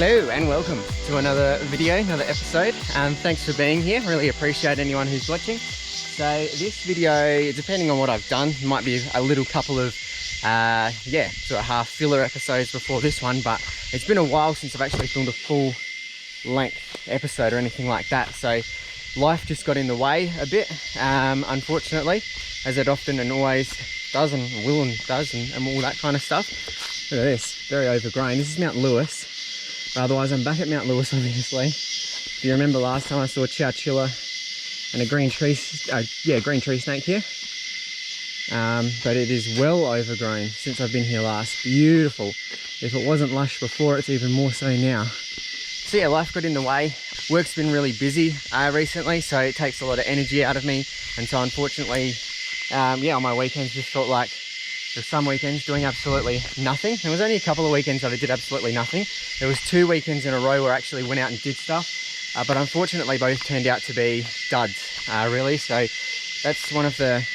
Hello and welcome to another video, another episode. Thanks for being here. Really appreciate anyone who's watching. So this video, depending on what I've done, might be a little couple of sort of half filler episodes before this one, but it's been a while since I've actually filmed a full length episode or anything like that. So life just got in the way a bit, unfortunately, as it often and always does, and will and does, and all that kind of stuff. Look at this, very overgrown. This is Mount Lewis. Otherwise, I'm back at Mount Lewis, obviously. If you remember last time I saw Chowchilla and a green tree snake here. But it is well overgrown since I've been here last. Beautiful. If it wasn't lush before, it's even more so now. So yeah, life got in the way. Work's been really busy recently, so it takes a lot of energy out of me. And so unfortunately, on my weekends just felt like there's some weekends doing absolutely nothing. There was only a couple of weekends that I did absolutely nothing. There was 2 weekends in a row where I actually went out and did stuff, but unfortunately both turned out to be duds, really. So that's one of the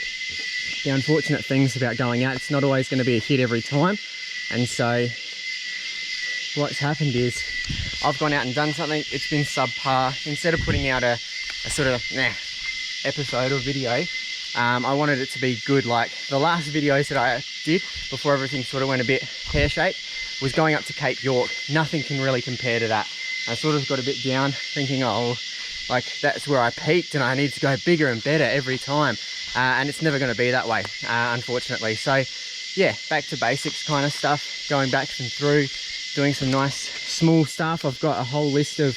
unfortunate things about going out. It's not always going to be a hit every time. And so what's happened is I've gone out and done something, it's been subpar. Instead of putting out a sort of episode or video, I wanted it to be good. Like the last videos that I did before everything sort of went a bit pear-shaped was going up to Cape York. Nothing can really compare to that. I sort of got a bit down thinking, oh, like that's where I peaked and I need to go bigger and better every time. And it's never going to be that way, unfortunately. So yeah, back to basics kind of stuff, going back and through, doing some nice small stuff. I've got a whole list of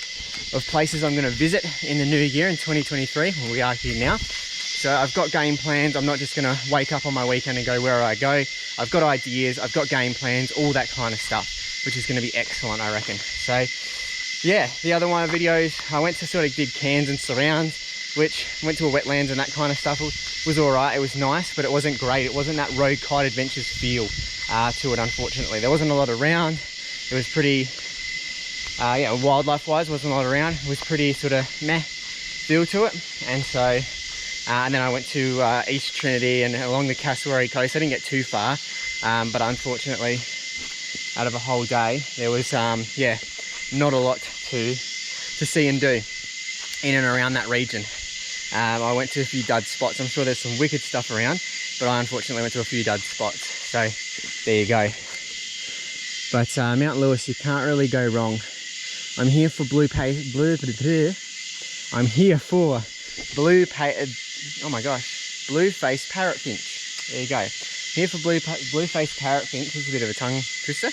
places I'm going to visit in the new year in 2023. Well, we are here now. So I've got game plans. I'm not just going to wake up on my weekend and go where I go. I've got ideas, I've got game plans, all that kind of stuff, which is going to be excellent, I reckon. So yeah, the other one of videos, I went to sort of did Cairns and surrounds, which went to a wetlands and that kind of stuff. Was all right, it was nice, but it wasn't great. It wasn't that Road Kite Adventures feel to it, unfortunately. There wasn't a lot around. It was pretty, wildlife wise, wasn't a lot around. It was pretty sort of meh feel to it. And so and then I went to East Trinity and along the Cassowary coast. I didn't get too far, but unfortunately, out of a whole day, there was not a lot to see and do in and around that region. I went to a few dud spots. I'm sure there's some wicked stuff around, but I unfortunately went to a few dud spots. So there you go. But Mount Lewis, you can't really go wrong. I'm here for blue face parrotfinch. There you go. Here for blue face parrotfinch. It's a bit of a tongue twister.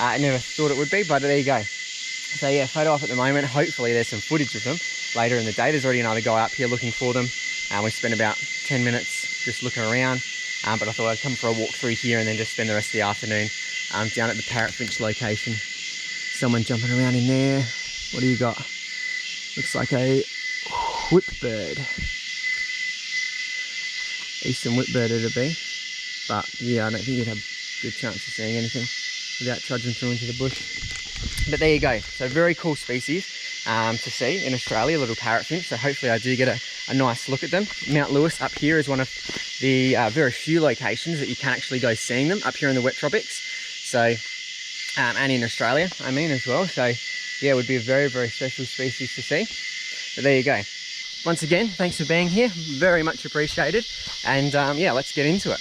I never thought it would be, but there you go. So yeah, photo op at the moment. Hopefully there's some footage of them later in the day. There's already another guy up here looking for them. We spent about 10 minutes just looking around, but I thought I'd come for a walk through here and then just spend the rest of the afternoon down at the parrotfinch location. Someone jumping around in there. What do you got? Looks like a whipbird. Eastern whipbird it'd be. But yeah, I don't think you'd have a good chance of seeing anything without trudging through into the bush. But there you go. So very cool species to see in Australia, little parrotfinch. So hopefully I do get a nice look at them. Mount Lewis up here is one of the very few locations that you can actually go seeing them up here in the wet tropics. So, and in Australia, I mean, as well. So yeah, it would be a very, very special species to see. But there you go. Once again, thanks for being here. Very much appreciated. And yeah, let's get into it.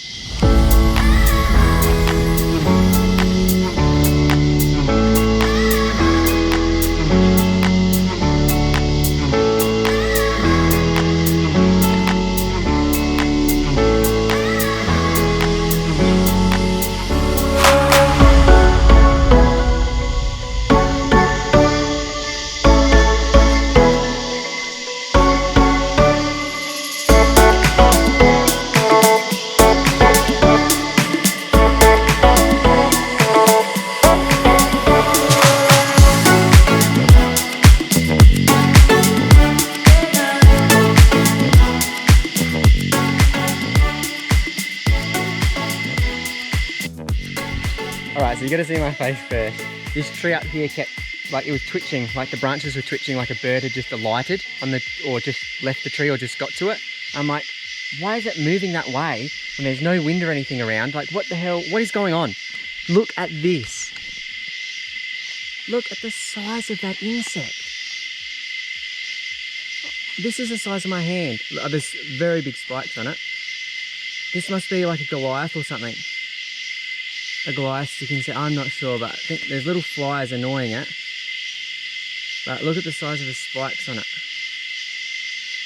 Alright, so you gotta see my face first. This tree up here kept, like it was twitching, like the branches were twitching like a bird had just alighted on the, or just left the tree or just got to it. I'm like, why is it moving that way when there's no wind or anything around? Like what the hell, what is going on? Look at this. Look at the size of that insect. This is the size of my hand. There's very big spikes on it. This must be like a Goliath or something. A Goliath stick insect, I'm not sure, but I think there's little flies annoying it. But look at the size of the spikes on it.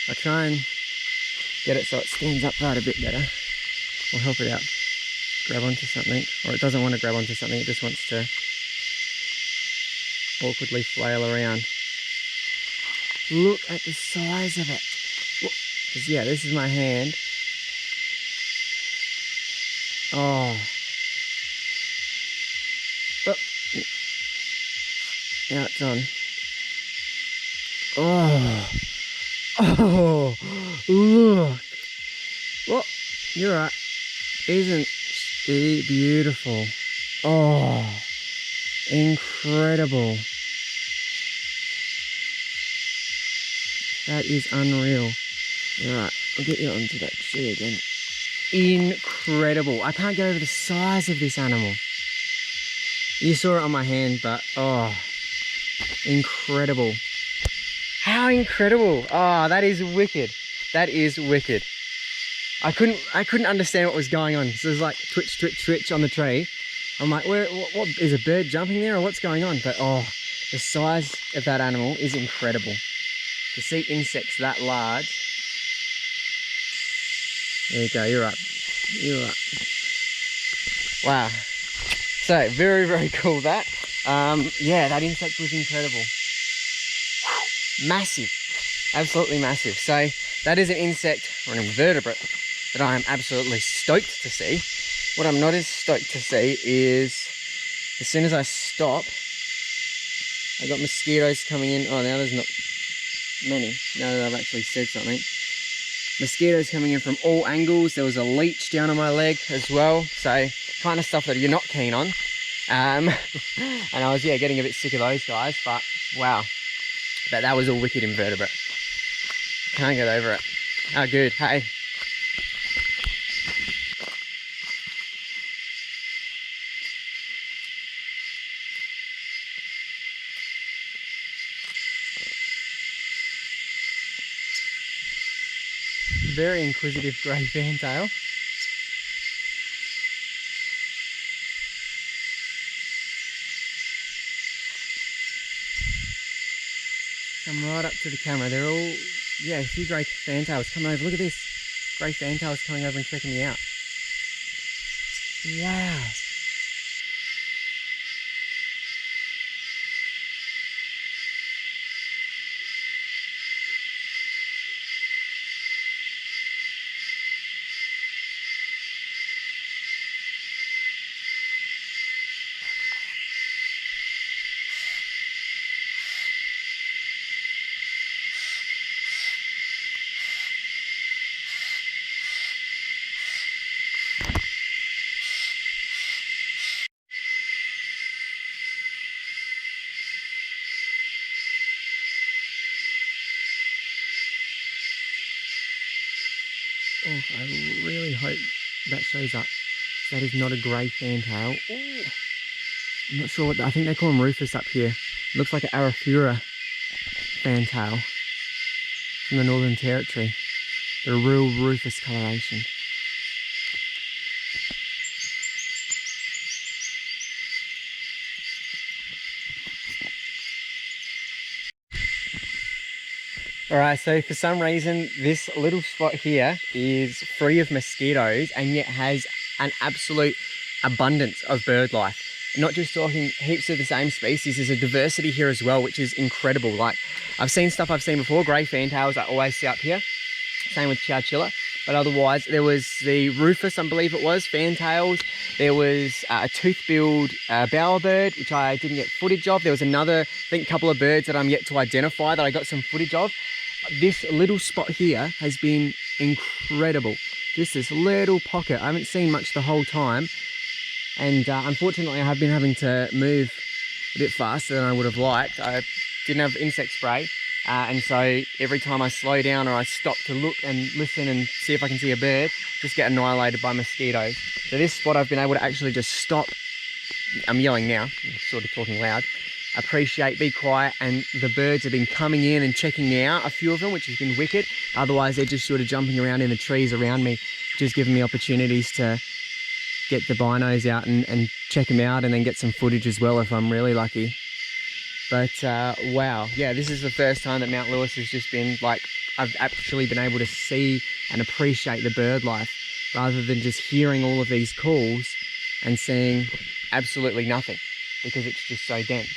I'll try and get it so it stands upright a bit better. We'll help it out. Grab onto something, or it doesn't want to grab onto something, it just wants to awkwardly flail around. Look at the size of it. Because yeah, this is my hand. Oh. Oh. Now it's on. Oh. Oh. Look. Well, you're right. Isn't she beautiful? Oh. Incredible. That is unreal. Alright, I'll get you onto that tree again. Incredible. I can't get over the size of this animal. You saw it on my hand, but oh, incredible. How incredible. Oh, that is wicked. That is wicked. I couldn't understand what was going on. So there's like twitch, twitch, twitch on the tree. I'm like, what is a bird jumping there or what's going on? But oh, the size of that animal is incredible. To see insects that large. There you go, you're up. You're up. Wow. So, very, very cool that. Yeah, that insect was incredible. Massive. Absolutely massive. So, that is an insect, or an invertebrate, that I am absolutely stoked to see. What I'm not as stoked to see is, as soon as I stop, I got mosquitoes coming in. Oh, now there's not many, now that I've actually said something. Mosquitoes coming in from all angles. There was a leech down on my leg as well. So kind of stuff that you're not keen on. And I was, yeah, getting a bit sick of those guys, but wow. But that was a wicked invertebrate. Can't get over it. How good, hey. Very inquisitive grey fantail. Come right up to the camera. They're all, yeah, a few grey fantails coming over. Look at this. Grey fantails coming over and checking me out. Wow. Oh, I really hope that shows up. That is not a grey fantail. Ooh. I'm not sure what, I think they call them rufous up here. It looks like an Arafura fantail from the Northern Territory. They're a real rufous coloration. Alright, so for some reason this little spot here is free of mosquitoes and yet has an absolute abundance of bird life. Not just talking heaps of the same species, there's a diversity here as well, which is incredible. Like, I've seen stuff I've seen before, grey fantails I always see up here, same with chowchilla, but otherwise there was the rufous, I believe it was, fantails, there was a tooth-billed bowerbird, which I didn't get footage of. There was another, I think, couple of birds that I'm yet to identify that I got some footage of. This little spot here has been incredible. Just this little pocket. I haven't seen much the whole time. And unfortunately, I have been having to move a bit faster than I would have liked. I didn't have insect spray. And so every time I slow down or I stop to look and listen and see if I can see a bird, just get annihilated by mosquitoes. So this spot I've been able to actually just stop. I'm yelling now, I'm sort of talking loud. appreciate, be quiet, and the birds have been coming in and checking me out, a few of them, which has been wicked. Otherwise they're just sort of jumping around in the trees around me, just giving me opportunities to get the binos out and check them out, and then get some footage as well if I'm really lucky. But wow, yeah, this is the first time that Mount Lewis has just been like, I've actually been able to see and appreciate the bird life, rather than just hearing all of these calls and seeing absolutely nothing, because it's just so dense.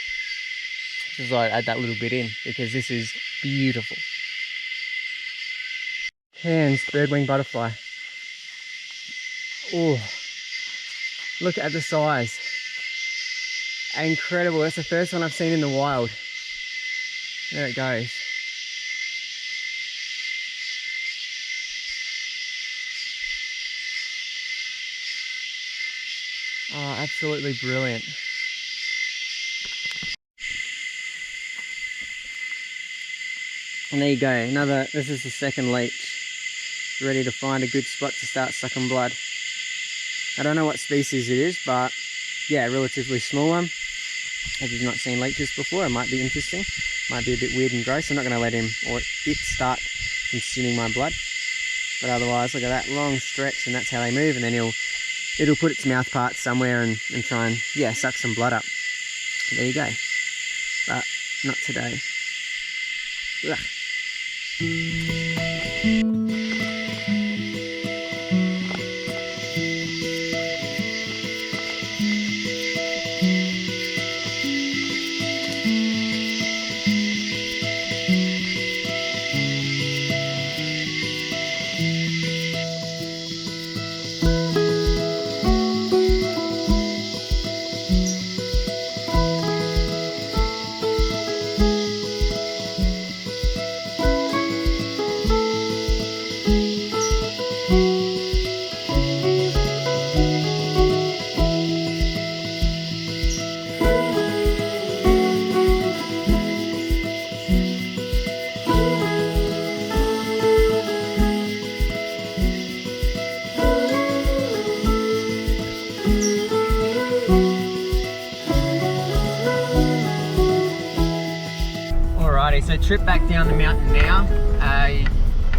Just thought I'd add that little bit in, because this is beautiful. Cairns birdwing butterfly. Oh, look at the size. Incredible. That's the first one I've seen in the wild. There it goes. Oh, absolutely brilliant. And there you go, this is the second leech. Ready to find a good spot to start sucking blood. I don't know what species it is, but yeah, relatively small one. If you've not seen leeches before, it might be interesting. Might be a bit weird and gross. I'm not going to let him or it start consuming my blood. But otherwise, look at that long stretch, and that's how they move. And then it'll put its mouth parts somewhere and try and, yeah, suck some blood up. There you go. But not today. Ugh. So trip back down the mountain now.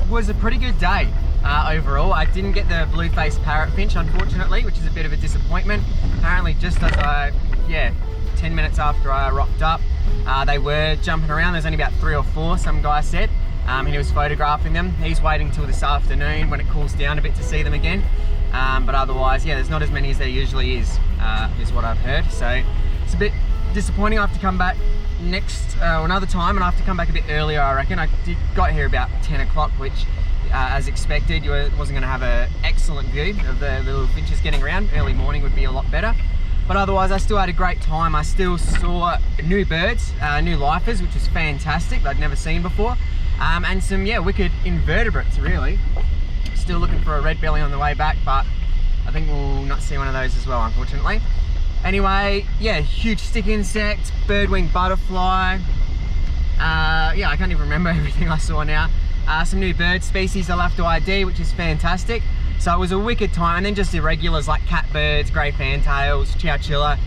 Was a pretty good day overall. I didn't get the blue-faced parrotfinch, unfortunately, which is a bit of a disappointment. Apparently just as 10 minutes after I rocked up, they were jumping around. There's only about 3 or 4, some guy said, and he was photographing them. He's waiting till this afternoon when it cools down a bit to see them again. But otherwise, yeah, there's not as many as there usually is what I've heard. So it's a bit disappointing. I have to come back another time, and I have to come back a bit earlier, I reckon. I got here about 10 o'clock, which as expected, you wasn't going to have an excellent view of the little finches getting around. Early morning would be a lot better, but otherwise I still had a great time. I still saw new birds, new lifers, which was fantastic, that I'd never seen before, and some wicked invertebrates really. Still looking for a red belly on the way back, but I think we'll not see one of those as well, unfortunately. Anyway, yeah, huge stick insect, birdwing butterfly. I can't even remember everything I saw now. Some new bird species I'll have to ID, which is fantastic. So it was a wicked time, and then just irregulars like catbirds, grey fantails, chowchilla.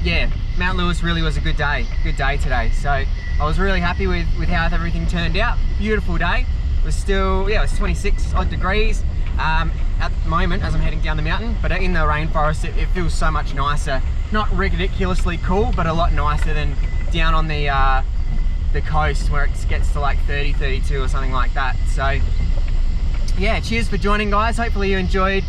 Yeah, Mount Lewis really was a good day today. So I was really happy with how everything turned out. Beautiful day. It was still, it was 26 odd degrees. At the moment as I'm heading down the mountain, but in the rainforest it feels so much nicer. Not ridiculously cool, but a lot nicer than down on the coast where it gets to like 30, 32 or something like that. So yeah, cheers for joining, guys. Hopefully you enjoyed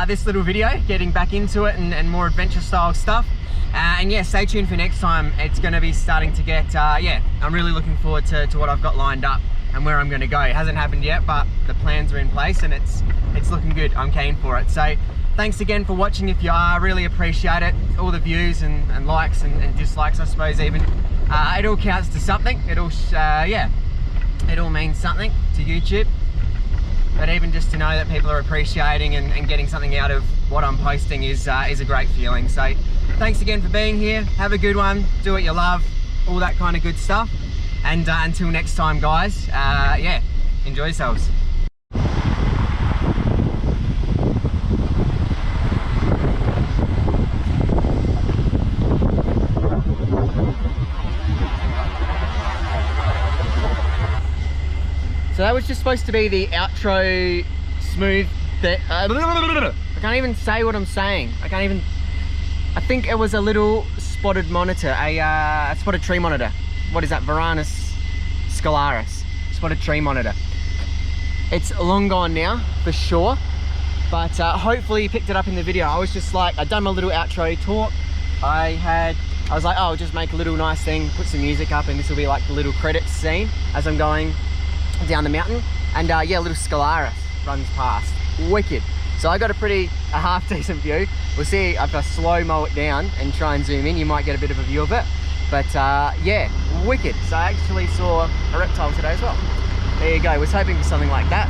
this little video, getting back into it and more adventure style stuff. And yeah, stay tuned for next time. It's going to be starting to get, I'm really looking forward to what I've got lined up and where I'm going to go. It hasn't happened yet, but the plans are in place and it's looking good. I'm keen for it. So thanks again for watching. If you are, really appreciate it. All the views and likes and dislikes, I suppose, even. It all counts to something. It all means something to YouTube. But even just to know that people are appreciating and getting something out of what I'm posting is a great feeling. So thanks again for being here. Have a good one. Do what you love. All that kind of good stuff. And until next time, guys, enjoy yourselves. that was just supposed to be the outro smooth I can't even say what I'm saying. I think it was a little spotted monitor, a spotted tree monitor. What is that? Varanus scalaris, spotted tree monitor. It's long gone now, for sure. But hopefully you picked it up in the video. I was just like, I'd done my little outro talk. I was like, oh, I'll just make a little nice thing, put some music up, and this will be like the little credits scene as I'm going down the mountain. And yeah, little Scalaris runs past. Wicked. So I got a half decent view. We'll see if I slow mo it down and try and zoom in, you might get a bit of a view of it. But yeah, wicked. So I actually saw a reptile today as well. There you go, was hoping for something like that.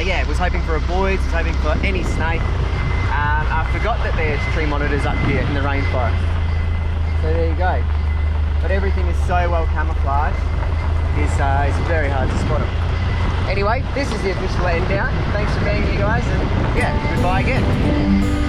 Yeah, was hoping for a boyd, was hoping for any snake. I forgot that there's tree monitors up here in the rainforest. So there you go. But everything is so well camouflaged, it's very hard to spot them. Anyway, this is the official end down. Thanks for being here, guys, and yeah, goodbye again.